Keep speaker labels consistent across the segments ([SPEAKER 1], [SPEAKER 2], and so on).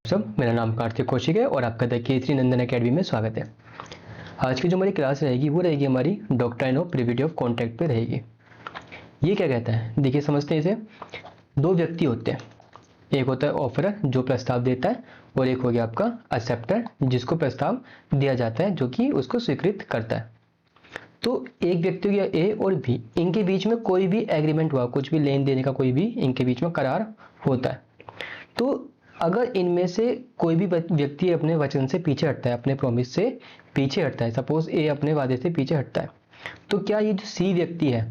[SPEAKER 1] सब, मेरा नाम कार्तिक कौशिक है और आपका द K3 नंदन अकेडमी में स्वागत है। आज की जो हमारी क्लास रहेगी वो रहेगी हमारी doctrine of privity of contract पे रहेगी। ये क्या कहता है, देखिए समझते हैं इसे। दो व्यक्ति होते हैं, एक होता है ऑफरर जो प्रस्ताव देता है और एक हो गया आपका एक्सेप्टर जिसको प्रस्ताव दिया जाता है, जो कि उसको स्वीकृत करता है। तो एक व्यक्ति हो गया ए और बी, इनके बीच में कोई भी एग्रीमेंट हुआ, कुछ भी लेन देने का कोई भी इनके बीच में करार होता है। तो अगर इनमें से कोई भी व्यक्ति अपने वचन से पीछे हटता है, अपने प्रॉमिस से पीछे हटता है, सपोज ए अपने वादे से पीछे हटता है, तो क्या ये जो सी व्यक्ति है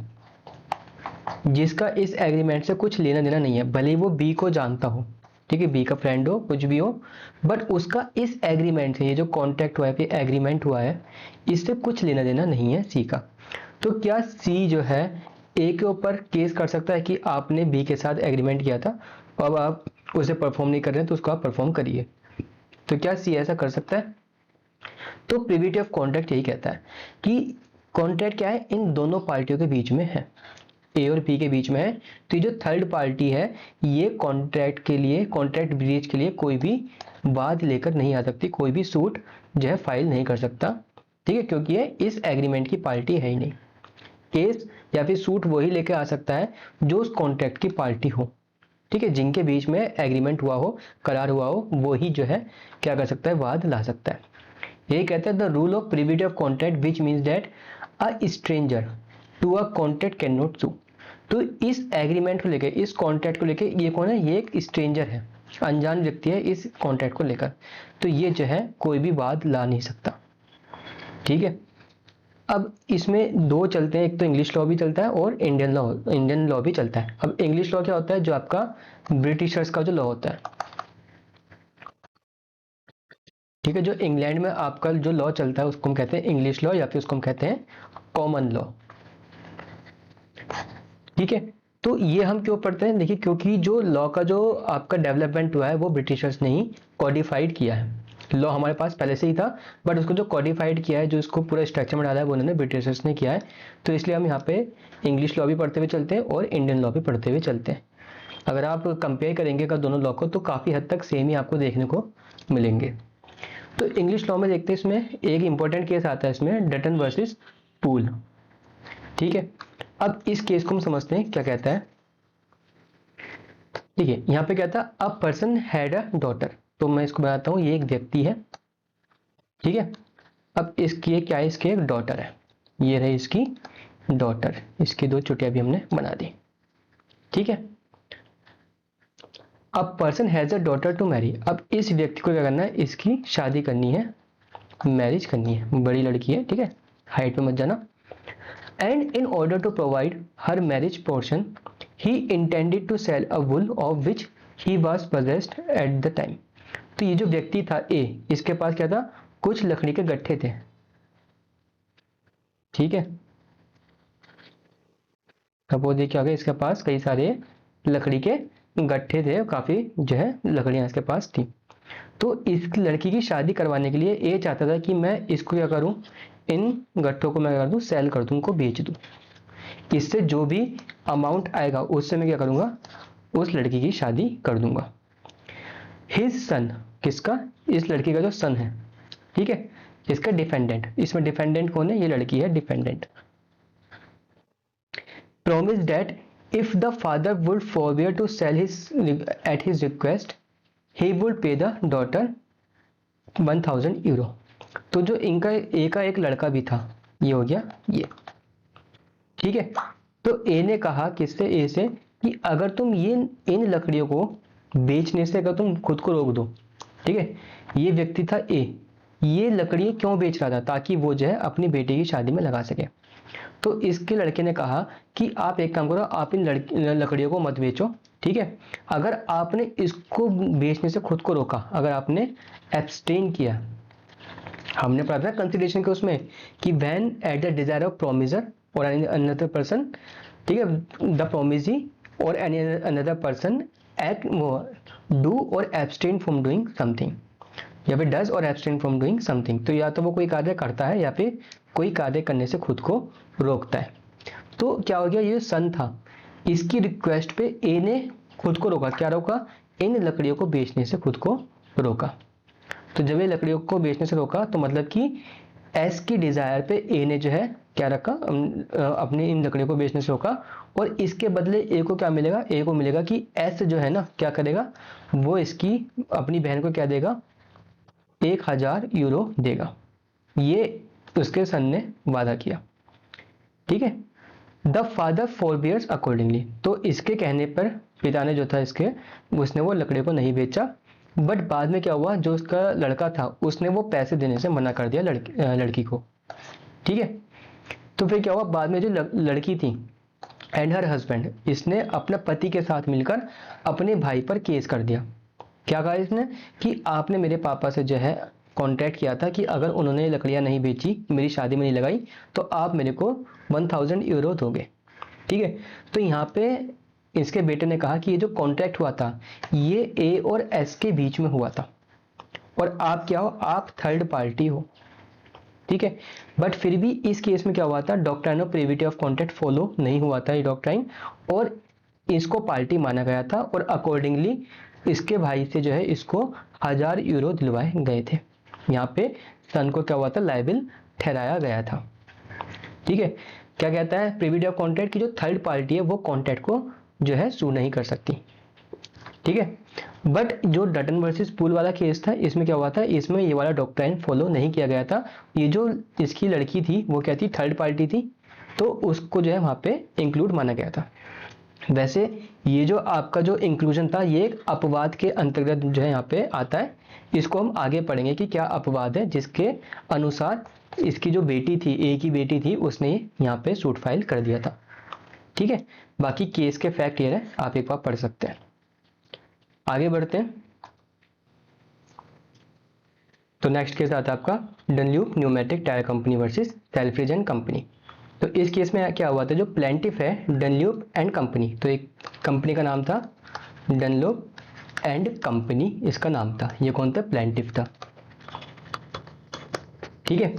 [SPEAKER 1] जिसका इस एग्रीमेंट से कुछ लेना देना नहीं है, भले वो बी को जानता हो, ठीक है, बी का फ्रेंड हो, कुछ भी हो, बट उसका इस एग्रीमेंट से, ये जो कॉन्ट्रैक्ट हुआ है, फिर एग्रीमेंट हुआ है, इससे कुछ लेना देना नहीं है सी का, तो क्या सी जो है ए के ऊपर केस कर सकता है कि आपने बी के साथ एग्रीमेंट किया था, अब आप उसे परफॉर्म नहीं कर रहे हैं तो उसको आप परफॉर्म करिए। तो क्या सी ऐसा कर सकता है? तो प्रिविटी ऑफ कॉन्ट्रैक्ट यही कहता है कि कॉन्ट्रैक्ट क्या है, इन दोनों पार्टियों के बीच में है, ए और बी के बीच में है। तो ये जो थर्ड पार्टी है ये कॉन्ट्रैक्ट के लिए, कॉन्ट्रैक्ट ब्रीच के लिए कोई भी वाद लेकर नहीं आ सकती, कोई भी सूट जो है फाइल नहीं कर सकता, ठीक है, क्योंकि ये इस एग्रीमेंट की पार्टी है ही नहीं। केस या फिर सूट वही लेकर आ सकता है जो उस कॉन्ट्रैक्ट की पार्टी हो, ठीक है, जिनके बीच में एग्रीमेंट हुआ हो, करार हुआ हो, वो ही जो है क्या कर सकता है, वाद ला सकता है। यही कहते हैं the rule of privity of contract which means that a stranger to a contract can not sue. तो इस एग्रीमेंट को लेकर, इस कॉन्ट्रैक्ट को लेकर, ये कौन है, ये एक स्ट्रेंजर है, अनजान व्यक्ति है इस कॉन्ट्रैक्ट को लेकर, तो ये जो है कोई भी वाद ला नहीं सकता, ठीक है। अब इसमें दो चलते हैं, एक तो इंग्लिश लॉ भी चलता है और इंडियन लॉ भी चलता है। अब इंग्लिश लॉ क्या होता है, जो आपका ब्रिटिशर्स का जो लॉ होता है, ठीक है, जो इंग्लैंड में आपका जो लॉ चलता है उसको हम कहते हैं इंग्लिश लॉ, या फिर उसको हम कहते हैं कॉमन लॉ, ठीक है। तो ये हम क्यों पढ़ते हैं, देखिए क्योंकि जो लॉ का जो आपका डेवलपमेंट हुआ है वो ब्रिटिशर्स ने ही कॉडिफाइड किया है। लॉ हमारे पास पहले से ही था, बट उसको जो कॉडिफाइड किया है, जो इसको पूरा स्ट्रक्चर में डाला है, वो उन्होंने ब्रिटिशर्स ने किया है। तो इसलिए हम यहाँ पे इंग्लिश लॉ भी पढ़ते हुए चलते हैं और इंडियन लॉ भी पढ़ते हुए चलते हैं। अगर आप कंपेयर करेंगे अगर दोनों लॉ को, तो काफ़ी हद तक सेम ही आपको देखने को मिलेंगे। तो इंग्लिश लॉ में देखते हैं, इसमें एक इंपॉर्टेंट केस आता है इसमें, डटन वर्सेस पूल, ठीक है। अब इस केस को हम समझते हैं क्या कहता है। ठीक है, यहाँ पे कहता है a person had a daughter, तो मैं इसको बनाता हूँ, ये एक व्यक्ति है, ठीक है। अब इसकी क्या है, इसकी एक डॉटर है, ये रही इसकी डॉटर, इसकी दो चुटिया भी हमने बना दी, ठीक है। अब person has a daughter to marry, अब इस व्यक्ति को क्या करना है, इसकी शादी करनी है, मैरिज करनी है, बड़ी लड़की है, ठीक है, हाइट में मत जाना। And in order to provide her marriage portion he intended to sell a wool of which he was possessed at the time. तो ये जो व्यक्ति था ए, इसके पास क्या था, कुछ लकड़ी के गट्ठे थे, ठीक है। अब वो देखिए आगे, इसके पास कई सारे लकड़ी के गट्ठे थे, काफी जो है लकड़ियां इसके पास थी। तो इस लड़की की शादी करवाने के लिए ए चाहता था कि मैं इसको क्या करूं, इन गट्ठों को मैं क्या कर दूं, सेल कर दूं, उनको बेच दूं, इससे जो भी अमाउंट आएगा उससे मैं क्या करूंगा, उस लड़की की शादी कर दूंगा। हिज सन, किसका, इस लड़की का जो सन है, ठीक है, इसका डिफेंडेंट, इसमें डिफेंडेंट कौन है, ये लड़की है defendant. promised that if the father would forbear to sell his at his request he would pay the daughter 1000 euro. तो जो इनका ए का एक लड़का भी था, ये हो गया ये, ठीक है। तो ए ने कहा किससे, ए से, कि अगर तुम ये इन लकड़ियों को बेचने से अगर तुम खुद को रोक दो, ठीक है, ये व्यक्ति था ए, ये लकड़ियां क्यों बेच रहा था, ताकि वो जो है अपनी बेटी की शादी में लगा सके। तो इसके लड़के ने कहा कि आप एक काम करो, आप इन लकड़ियों को मत बेचो, ठीक है, अगर आपने इसको बेचने से खुद को रोका, अगर आपने एब्सटेन किया, हमने पढ़ा था कंसिडरेशन के उसमें कि when at the desire of promisor और अनदर पर्सन, ठीक है, द प्रोमिसी और any another person act do और एब्सटेन फ्रॉम डूइंग समथिंग, या फिर डज और एब्सटेन फ्रॉम डूइंग समथिंग, तो या तो वो कोई कार्य करता है या फिर कोई कार्य करने से खुद को रोकता है। तो क्या हो गया, ये सन था, इसकी रिक्वेस्ट पे ए ने खुद को रोका, क्या रोका, इन लकड़ियों को बेचने से खुद को रोका। तो जब ये लकड़ियों को बेचने से रोका तो मतलब कि एस की डिजायर पे ए ने जो है क्या रखा, अपनी इन लकड़ियों को बेचने से रोका, और इसके बदले ए को क्या मिलेगा, ए को मिलेगा कि एस जो है ना क्या करेगा, वो इसकी अपनी बहन को क्या देगा, 1000 यूरो देगा। ये उसके सन ने वादा किया। ठीक है। द फादर फॉरबियर्स अकॉर्डिंगली, तो इसके कहने पर पिता ने जो था इसके, उसने वो लकड़ी को नहीं बेचा। बट बाद में क्या हुआ, जो उसका लड़का था उसने वो पैसे देने से मना कर दिया लड़की को। ठीक है। तो फिर क्या हुआ, बाद में जो लड़की थी एंड हर हस्बैंड, इसने अपने पति के साथ मिलकर अपने भाई पर केस कर दिया। क्या कहा इसने कि आपने मेरे पापा से जो है कॉन्ट्रैक्ट किया था कि अगर उन्होंने लकड़ियां नहीं बेची, मेरी शादी में नहीं लगाई, तो आप मेरे को 1000 यूरो दोगे। ठीक है। तो यहाँ पे इसके बेटे ने कहा कि ये जो कॉन्ट्रैक्ट हुआ था ये ए और एस के बीच में हुआ था, और आप क्या हो, आप थर्ड पार्टी हो। ठीक है। बट फिर भी इस केस में क्या हुआ था, doctrine of privity of contract follow नहीं हुआ था ये डॉक्ट्राइन, और इसको पार्टी माना गया था, और अकॉर्डिंगली इसके भाई से जो है इसको 1000 यूरो दिलवाए गए थे। यहाँ पे सन को क्या हुआ था, लायबिल ठहराया गया था। ठीक है। क्या कहता है प्रिविटी ऑफ कॉन्ट्रैक्ट की जो थर्ड पार्टी है वो कॉन्ट्रैक्ट को जो है सू नहीं कर सकती। ठीक है। बट जो डटन वर्सेस पूल वाला केस था इसमें क्या हुआ था, इसमें ये वाला डॉक्ट्राइन फॉलो नहीं किया गया था। ये जो इसकी लड़की थी वो क्या थी, थर्ड पार्टी थी, तो उसको जो है वहां पे इंक्लूड माना गया था। वैसे ये जो आपका जो इंक्लूजन था ये एक अपवाद के अंतर्गत जो है यहाँ पे आता है। इसको हम आगे पढ़ेंगे कि क्या अपवाद है जिसके अनुसार इसकी जो बेटी थी, ए की बेटी थी, उसने यहाँ पे सूट फाइल कर दिया था। ठीक है। बाकी केस के फैक्ट ये है, आप एक बार पढ़ सकते हैं। आगे बढ़ते हैं। तो नेक्स्ट केस आता है आपका Dunlop pneumatic tyre company versus Selfridge and company. तो इस केस में क्या हुआ था, जो प्लेंटिफ है डनल्यूप एंड कंपनी, तो एक कंपनी का नाम था डनलोप एंड कंपनी, इसका नाम था, ये कौन था, प्लेंटिफ था। ठीक है।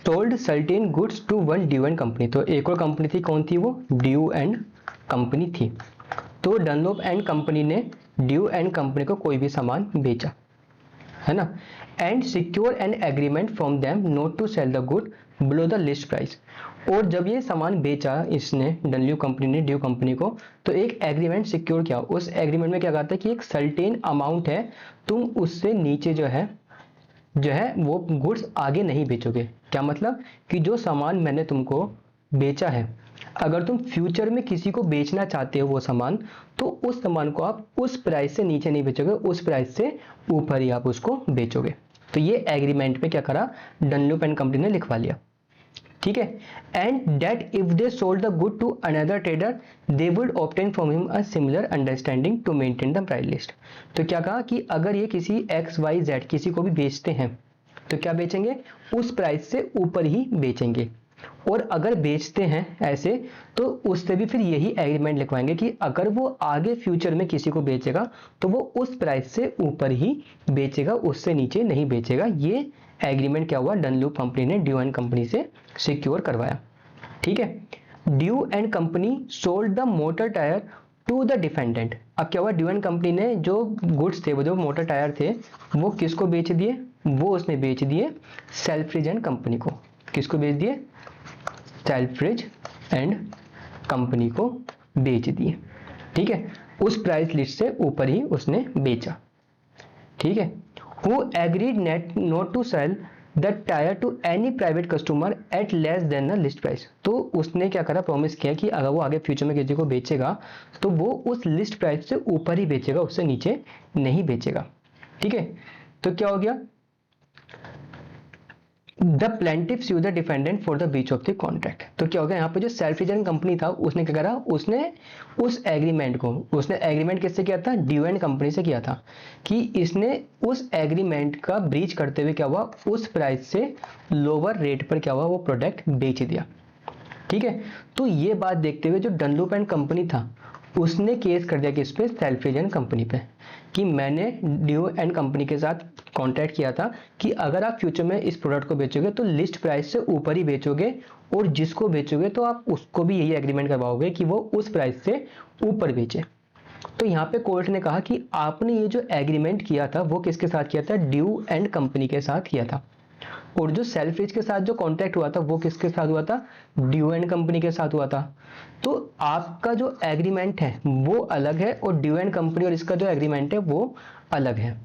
[SPEAKER 1] Sold certain goods to one Dew and company, तो एक और कंपनी थी, कौन थी वो, ड्यू एंड कंपनी थी। तो डनलोप एंड कंपनी ने ड्यू एंड कंपनी को कोई भी सामान बेचा, है ना, and secure an agreement from them not to sell the good below the list price. और जब ये सामान बेचा इसने, डनल्यू कंपनी ने ड्यू कंपनी को, तो एक एग्रीमेंट सिक्योर किया। उस एग्रीमेंट में क्या कहता है कि एक सर्टेन अमाउंट है, तुम उससे नीचे जो है वो गुड्स आगे नहीं बेचोगे। क्या मतलब कि जो सामान मैंने तुमको बेचा है, अगर तुम फ्यूचर में किसी को बेचना चाहते हो वो सामान, तो उस सामान को आप उस प्राइस से नीचे नहीं बेचोगे, उस प्राइस से ऊपर ही आप उसको बेचोगे। तो ये एग्रीमेंट में क्या करा, डनल्यूप एंड कंपनी ने लिखवा लिया। ठीक है। And that if they sold the good to another trader they would obtain from him a similar understanding to maintain the price list. तो क्या कहा कि अगर ये किसी XYZ किसी को भी बेचते हैं तो क्या बेचेंगे, उस प्राइस से ऊपर ही बेचेंगे, और अगर बेचते हैं ऐसे तो उससे भी फिर यही एग्रीमेंट लिखवाएंगे कि अगर वो आगे फ्यूचर में किसी को बेचेगा तो वो उस प्राइस से ऊपर ही बेचेगा, उससे नीचे नहीं बेचेगा। ये एग्रीमेंट क्या हुआ, डनल्यूप कंपनी ने ड्यू एंड कंपनी से सिक्योर करवाया। ठीक है। Due and company sold the motor tier two the defendant. अब क्या हुआ, ड्यू एंड कंपनी ने जो गुड्स थे, वो जो मोटर टायर थे, वो किसको बेच दिए, वो उसने बेच दिए सेल्फ्रिजन कंपनी को। किसको बेच दिए, सेल्फ्रिज एंड कंपनी को बेच दिए। ठीक है। उस प्राइस लिस्ट से ऊपर ही उसने बेचा। ठीक है। Who agreed not to sell the tire to any private customer at less than the list price। तो उसने क्या करा, प्रॉमिस किया कि अगर वो आगे फ्यूचर में किसी को बेचेगा तो वो उस लिस्ट प्राइस से ऊपर ही बेचेगा, उससे नीचे नहीं बेचेगा। ठीक है। तो क्या हो गया, the plaintiff sue the defendant for the breach of the contract. तो क्या हो गया, यहाँ पे जो सेल्फ्रिजन कंपनी था उसने क्या करा, उसने उस एग्रीमेंट को, उसने एग्रीमेंट किससे किया था, ड्यू एंड कंपनी से किया था, कि इसने उस एग्रीमेंट का ब्रीच करते हुए क्या हुआ, उस प्राइस से लोअर रेट पर क्या हुआ, वो प्रोडक्ट बेच दिया। ठीक है। तो ये बात देखते हुए जो डनल्यूप एंड कंपनी था उसने केस कर दिया किस पे, सेल्फ्रिजन कंपनी पे, कि मैंने ड्यू एंड कंपनी के साथ कॉन्ट्रैक्ट किया था कि अगर आप फ्यूचर में इस प्रोडक्ट को बेचोगे तो लिस्ट प्राइस से ऊपर ही बेचोगे, और जिसको बेचोगे तो आप उसको भी यही एग्रीमेंट करवाओगे कि वो उस प्राइस से ऊपर बेचे। तो यहाँ पे कोर्ट ने कहा कि आपने ये जो एग्रीमेंट किया था वो किसके साथ किया था, ड्यू एंड कंपनी के साथ किया था, और जो सेल्फरिज के साथ जो कॉन्ट्रैक्ट हुआ था वो किसके साथ हुआ था, ड्यू एंड कंपनी के साथ हुआ था। तो आपका जो एग्रीमेंट है वो अलग है और ड्यू एंड कंपनी और इसका जो एग्रीमेंट है वो अलग है,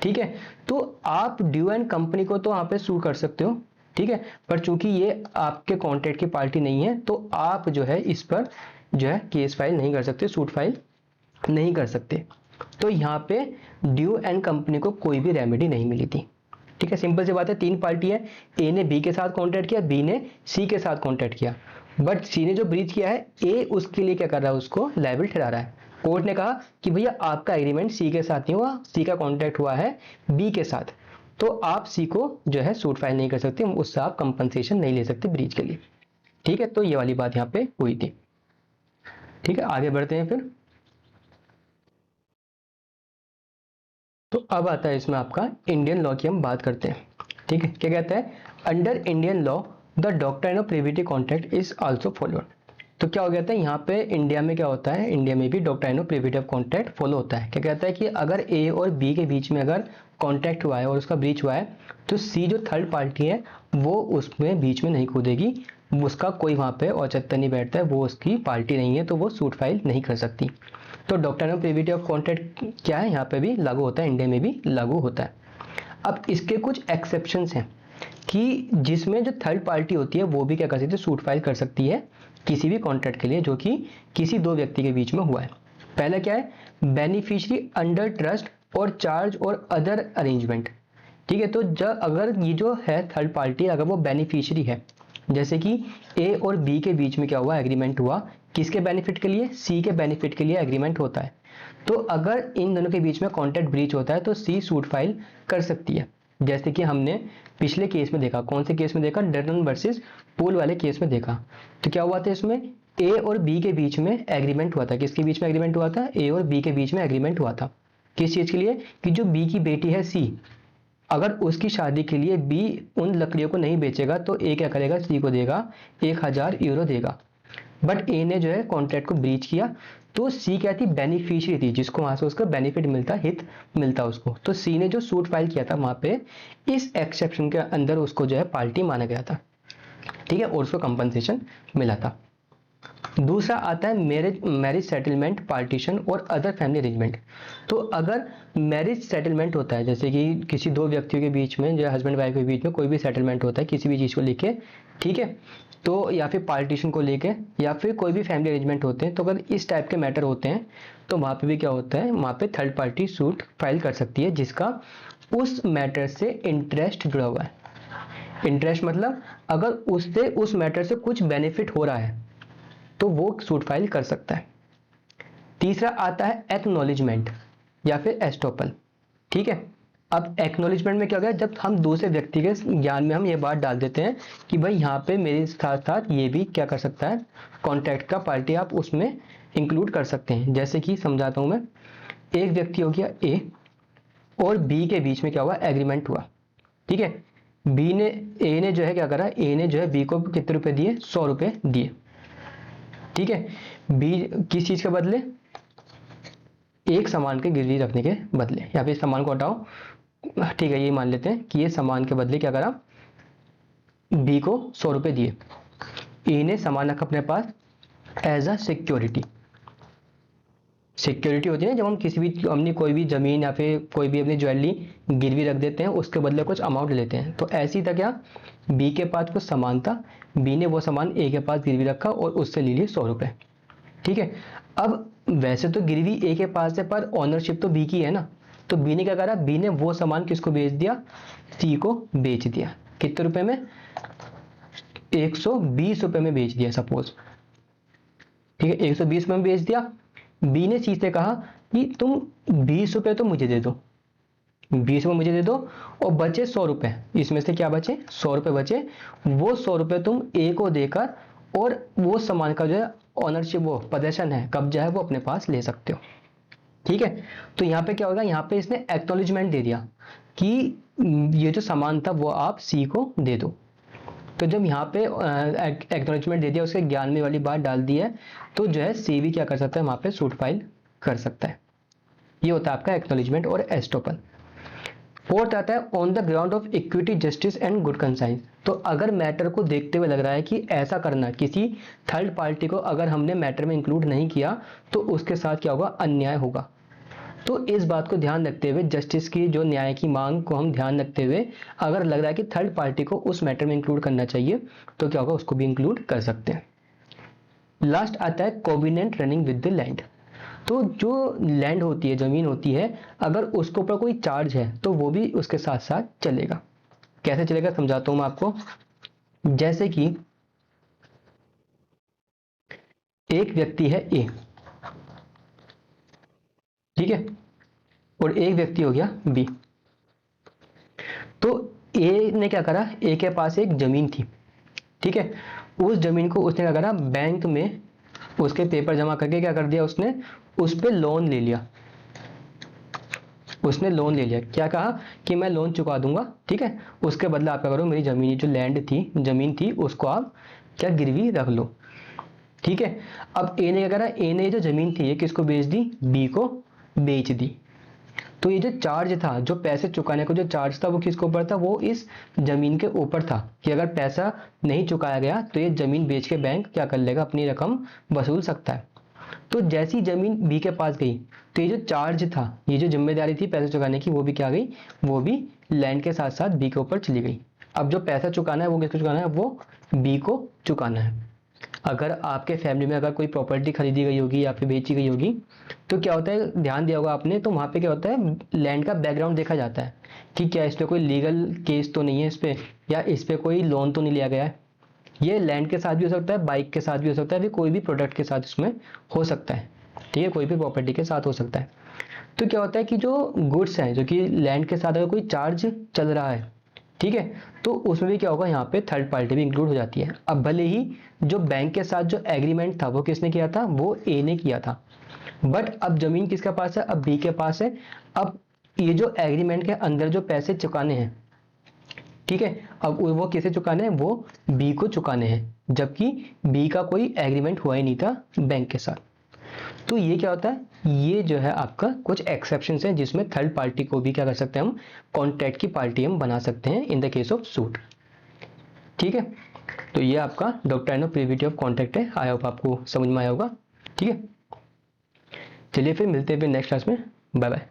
[SPEAKER 1] ठीक है। तो आप ड्यू एंड कंपनी को तो वहां पे सू कर सकते हो, ठीक है, पर चूंकि ये आपके कॉन्ट्रैक्ट की पार्टी नहीं है तो आप जो है इस पर जो है केस फाइल नहीं कर सकते, सूट फाइल नहीं कर सकते। तो यहाँ पे ड्यू एंड कंपनी को कोई भी रेमेडी नहीं मिली थी, ठीक है। सिंपल सी बात है, तीन पार्टी है, ए ने बी के साथ कॉन्ट्रैक्ट किया, बी ने सी के साथ कॉन्ट्रैक्ट किया, बट सी ने जो ब्रीच किया है ए उसके लिए क्या कर रहा है, उसको लायबल ठहरा रहा है। कोर्ट ने कहा कि भैया आपका एग्रीमेंट सी के साथ नहीं हुआ, सी का कॉन्ट्रैक्ट हुआ है बी के साथ, तो आप सी को जो है सूट फाइल नहीं कर सकते, उससे आप कंपनसेशन नहीं ले सकते ब्रीच के लिए, ठीक है। तो ये वाली बात यहाँ पे हुई थी, ठीक है। आगे बढ़ते हैं फिर। तो अब आता है इसमें आपका इंडियन लॉ की हम बात करते हैं, ठीक है। क्या कहता है, under Indian law the doctrine of privity contract is also followed. तो क्या हो गया था यहाँ पे, इंडिया में क्या होता है, इंडिया में भी doctrine of privity of contract follow होता है। क्या कहता है कि अगर ए और बी के बीच में अगर कॉन्ट्रैक्ट हुआ है और उसका ब्रीच हुआ है तो सी जो थर्ड पार्टी है वो उसमें बीच में नहीं कूदेगी, उसका कोई वहां पे औचित्य नहीं बैठता है, वो उसकी पार्टी नहीं है तो वो सूट फाइल नहीं कर सकती। तो doctrine of privity of contract क्या है, यहाँ पे भी लागू होता है, इंडिया में भी लागू होता है। अब इसके कुछ एक्सेप्शंस हैं कि जिसमें जो थर्ड पार्टी होती है वो भी क्या कर सकती है, सूट फाइल कर सकती है किसी भी कॉन्ट्रैक्ट के लिए जो कि किसी दो व्यक्ति के बीच में हुआ है। पहला क्या है, बेनिफिशियरी अंडर ट्रस्ट और चार्ज और अदर अरेंजमेंट, ठीक है। तो जब अगर ये जो है थर्ड पार्टी अगर वो बेनिफिशियरी है, जैसे कि ए और बी के बीच में क्या हुआ, एग्रीमेंट हुआ, किसके बेनिफिट के लिए, सी के बेनिफिट के लिए एग्रीमेंट होता है, तो अगर इन दोनों के बीच में कॉन्ट्रैक्ट ब्रीच होता है तो सी सूट फाइल कर सकती है। जैसे कि हमने पिछले केस में देखा, कौन से केस में देखा, डर्नन वर्सेस पूल वाले केस में देखा। तो क्या हुआ था इसमें, ए और बी के बीच में एग्रीमेंट हुआ था, किसके बीच में एग्रीमेंट हुआ था, ए और बी के बीच में एग्रीमेंट हुआ था, किस चीज के लिए, कि जो बी की बेटी है सी, अगर उसकी शादी के लिए बी उन लकड़ियों को नहीं बेचेगा तो ए क्या करेगा, सी को देगा 1000 यूरो देगा। बट ए ने जो है कॉन्ट्रैक्ट को ब्रीच किया, तो सी क्या थी, बेनिफिशियरी थी, जिसको वहां से उसका बेनिफिट मिलता, हित मिलता उसको। तो सी ने जो सूट फाइल किया था वहां पे इस एक्सेप्शन के अंदर उसको जो है पार्टी माना गया था, ठीक है, और उसको कंपनसेशन मिला था। दूसरा आता है मैरिज सेटलमेंट, पार्टीशन और अदर फैमिली अरेंजमेंट। तो अगर मैरिज सेटलमेंट होता है, जैसे कि किसी दो व्यक्तियों के बीच में, जो हस्बैंड वाइफ के बीच में कोई भी सेटलमेंट होता है किसी भी चीज़ को लेके, ठीक है, तो या फिर पार्टीशन को लेके या फिर कोई भी फैमिली अरेंजमेंट होते हैं, तो अगर इस टाइप के मैटर होते हैं तो वहाँ पे भी क्या होता है, वहाँ पे थर्ड पार्टी सूट फाइल कर सकती है जिसका उस मैटर से इंटरेस्ट जुड़ा हुआ है। इंटरेस्ट मतलब अगर उससे उस मैटर से कुछ बेनिफिट हो रहा है तो वो सूट फाइल कर सकता है। तीसरा आता है एक्नॉलेजमेंट या फिर एस्टोपल, ठीक है। अब एक्नॉलेजमेंट में क्या होगा, जब हम दूसरे व्यक्ति के ज्ञान में हम ये बात डाल देते हैं कि भाई यहाँ पे मेरे साथ साथ ये भी क्या कर सकता है, कॉन्ट्रैक्ट का पार्टी आप उसमें इंक्लूड कर सकते हैं। जैसे कि समझाता हूं मैं, एक व्यक्ति हो गया ए और बी के बीच में क्या हुआ, एग्रीमेंट हुआ, ठीक है। बी ने ए ने जो है क्या करा, ए ने जो है बी को कितने रुपए दिए, 100 रुपए दिए, ठीक है। बी किस चीज के बदले, एक सामान के गिरवी रखने के बदले, या फिर सामान को हटाओ, ठीक है, ये मान लेते हैं कि ये सामान के बदले क्या करा, बी को 100 रुपए दिए, ए ने सामान रखा अपने पास एज अ सिक्योरिटी। सिक्योरिटी होती है ना, जब हम किसी भी अपनी कोई भी जमीन या फिर कोई भी अपनी ज्वेलरी गिरवी रख देते हैं, उसके बदले कुछ अमाउंट लेते हैं, तो ऐसी था क्या, बी के पास कुछ सामान था, बी ने वो सामान ए के पास गिरवी रखा और उससे ले लिए 100 रुपए, ठीक है। अब वैसे तो गिरवी ए के पास है पर ऑनरशिप तो बी की है ना, तो बी ने क्या करा, बी ने वो सामान किसको बेच दिया, सी को बेच दिया, कितने रुपए में, 120 रुपए में बेच दिया सपोज, ठीक है, 120 रुपए में बेच दिया। बी ने सी से कहा कि तुम 20 रुपए तो मुझे दे दो, 20 रुपए मुझे दे दो और बचे 100 रुपए, इसमें से क्या बचे, 100 रुपए बचे, वो 100 रुपए तुम ए को देकर और वो सामान का जो है ऑनरशिप, वो पोजेशन है, कब्जा है, वो अपने पास ले सकते हो, ठीक है। तो यहाँ पे क्या होगा, यहाँ पे इसने एक्नॉलेजमेंट दे दिया कि ये जो सामान था वो आप सी को दे दो। तो जब यहाँ पे एक्नॉलेजमेंट दे दिया, उसके ज्ञान में वाली बात डाल दी है, तो जो है सी भी क्या कर सकता है, वहां पे सूट फाइल कर सकता है। ये होता है आपका एक्नॉलेजमेंट और एस्टोपल। फोर्थ आता है on the ground of equity, justice and good conscience. तो अगर मैटर को देखते हुए लग रहा है कि ऐसा करना, किसी थर्ड पार्टी को अगर हमने मैटर में इंक्लूड नहीं किया तो उसके साथ क्या होगा, अन्याय होगा। तो इस बात को ध्यान रखते हुए, जस्टिस की जो न्याय की मांग को हम ध्यान रखते हुए, अगर लग रहा है कि थर्ड पार्टी को उस मैटर में इंक्लूड करना चाहिए तो क्या होगा, उसको भी इंक्लूड कर सकते हैं। लास्ट आता है covenant running with the land. तो जो लैंड होती है, जमीन होती है, अगर उसके ऊपर कोई चार्ज है तो वो भी उसके साथ साथ चलेगा। कैसे चलेगा समझाता हूं मैं आपको। जैसे कि एक व्यक्ति है ए, ठीक है, और एक व्यक्ति हो गया बी। तो ए ने क्या करा, ए के पास एक जमीन थी, ठीक है, उस जमीन को उसने क्या करा, बैंक में उसके पेपर जमा करके क्या कर दिया, उसने उस पर लोन ले लिया। उसने लोन ले लिया, क्या कहा कि मैं लोन चुका दूंगा, ठीक है, उसके बदले आप क्या करो, मेरी जमीन जो लैंड थी, जमीन थी, उसको आप क्या गिरवी रख लो, ठीक है। अब ए ने क्या करा, ए ने जो जमीन थी ये किसको बेच दी, बी को बेच दी। तो ये जो चार्ज था, जो पैसे चुकाने को जो चार्ज था, वो किसके ऊपर था, वो इस जमीन के ऊपर था कि अगर पैसा नहीं चुकाया गया तो ये जमीन बेच के बैंक क्या कर लेगा, अपनी रकम वसूल सकता है। तो जैसी जमीन बी के पास गई तो ये जो चार्ज था, ये जो जिम्मेदारी थी पैसे चुकाने की, वो भी क्या गई, वो भी लैंड के साथ साथ बी के ऊपर चली गई। अब जो पैसा चुकाना है वो किसको चुकाना है, वो बी को चुकाना है। अगर आपके फैमिली में अगर कोई प्रॉपर्टी खरीदी गई होगी या फिर बेची गई होगी तो क्या होता है, ध्यान दिया होगा आपने, तो वहां पे क्या होता है, लैंड का बैकग्राउंड देखा जाता है कि क्या इस पे कोई लीगल केस तो नहीं है, इस पे या इस पे कोई लोन तो नहीं लिया गया है। ये लैंड के साथ भी हो सकता है, बाइक के साथ भी हो सकता है, फिर कोई भी प्रोडक्ट के साथ इसमें हो सकता है, ठीक है, कोई भी प्रॉपर्टी के साथ हो सकता है। तो क्या होता है कि जो गुड्स हैं, जो कि लैंड के साथ अगर कोई चार्ज चल रहा है, ठीक है, तो उसमें भी क्या होगा, यहाँ पे थर्ड पार्टी भी इंक्लूड हो जाती है। अब भले ही जो बैंक के साथ जो एग्रीमेंट था वो किसने किया था, वो ए ने किया था, बट अब जमीन किसके पास है, अब बी के पास है। अब ये जो एग्रीमेंट के अंदर जो पैसे चुकाने हैं, ठीक है, अब वो किसे चुकाने हैं, वो बी को चुकाने हैं, जबकि बी का कोई एग्रीमेंट हुआ ही नहीं था बैंक के साथ। तो ये क्या होता है, ये जो है आपका कुछ एक्सेप्शंस हैं जिसमें थर्ड पार्टी को भी क्या कर सकते हैं, हम कॉन्ट्रैक्ट की पार्टी हम बना सकते हैं in the case of suit, ठीक है। तो ये आपका doctrine of privity of contract है। आई होप आपको समझ में आया होगा, ठीक है। चलिए फिर मिलते हैं फिर नेक्स्ट क्लास में, बाय बाय।